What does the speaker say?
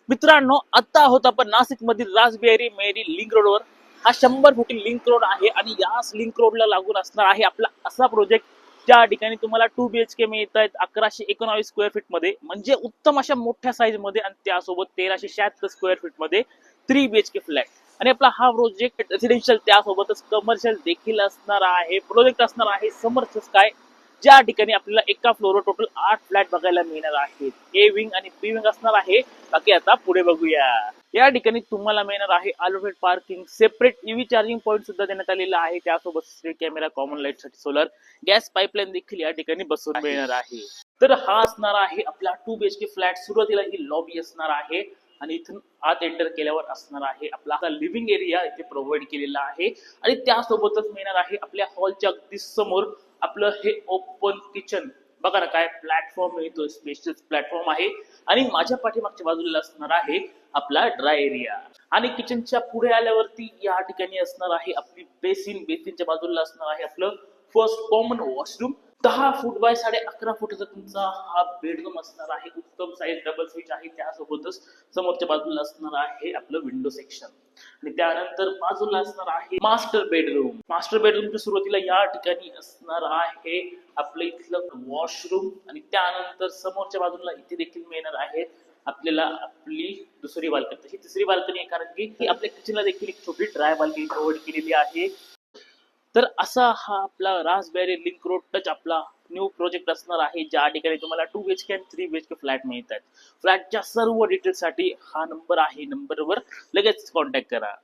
मित्रांनो, आता आहोत आपण नाशिक मधील रासबिहारी मेरी लिंक रोडवर. हा 100 फुटी लिंक रोड आहे आणि याच लिंक रोडला लागून असणार आहे आपला असा प्रोजेक्ट ज्या ठिकाणी तुम्हाला 2 BHK मिळत आहेत 1119 स्क्वेअर फीट मध्ये, म्हणजे उत्तम अशा मोठ्या साईज मध्ये, आणि त्यासोबत 1376 स्क्वेअर फीट मध्ये 3 BHK फ्लॅट. आणि आपला हा प्रोजेक्ट रेसिडेन्शियल त्यासोबतच कमर्शियल देखील असणार आहे. प्रोजेक्ट असणार आहे समर्थ स्काय, ज्या ठिकाणी आपल्याला एका फ्लोअरवर टोटल 8 फ्लॅट बघायला मिळणार आहेत. ए विंग आणि बी विंग असणार आहे. बाकी आता पुढे बघूया. या ठिकाणी तुम्हाला मिळणार आहे allocated parking, separate EV charging point सुद्धा देण्यात आलेला आहे. त्यासोबत स्ट्रीट कॅमेरा, कॉमन लाईट साठी सोलर, गॅस पाईपलाईन देखील या ठिकाणी बसवून मिळणार आहे. तर हा असणार आहे आपला 2 BHK फ्लॅट. सुरुवातीला ही लॉबी असणार आहे आणि इथून आत एंटर केल्यावर असणार आहे आपला लिव्हिंग एरिया इथे प्रोव्हाइड केलेला आहे. आणि त्यासोबतच मिळणार आहे आपल्या हॉलच्या अगदी समोर आपलं हे ओपन किचन. बघा ना, काय प्लॅटफॉर्म मिळतो, स्पेशल प्लॅटफॉर्म आहे. आणि माझ्या पाठीमागच्या बाजूला असणार आहे आपला ड्राय एरिया. आणि किचनच्या पुढे आल्यावरती या ठिकाणी असणार आहे आपली बेसिन. बेसिनच्या बाजूला असणार आहे आपलं first common washroom. 10 foot by 11.5 फुटाचा तुमचा हा बेडरूम असणार आहे. उत्तम साईज डबल स्विच आहे. त्यासोबतच समोरच्या बाजूला असणार आहे आपलं विंडो सेक्शन. आणि त्यानंतर बाजूला असणार आहे मास्टर बेडरूम. मास्टर बेडरूमच्या सुरुवातीला या ठिकाणी असणार आहे आपलं इथलं वॉशरूम. आणि त्यानंतर समोरच्या बाजूला इथे देखील मिळणार आहे आपल्याला आपली दुसरी बाल्कनी. तशी तिसरी बाल्कनी आहे, कारण की आपल्या किचनला देखील एक छोटी ड्राय बाल्कनी प्रोव्हाइड केलेली आहे. तर असा हा आपला रासबिहारी लिंक रोड टच आपला न्यू प्रोजेक्ट असणार आहे, ज्या ठिकाणी तुम्हाला 2 BHK आणि 3 BHK फ्लॅट मिळतात. फ्लॅटच्या सर्व डिटेल्ससाठी हा नंबर आहे, नंबरवर लगेच कॉन्टॅक्ट करा.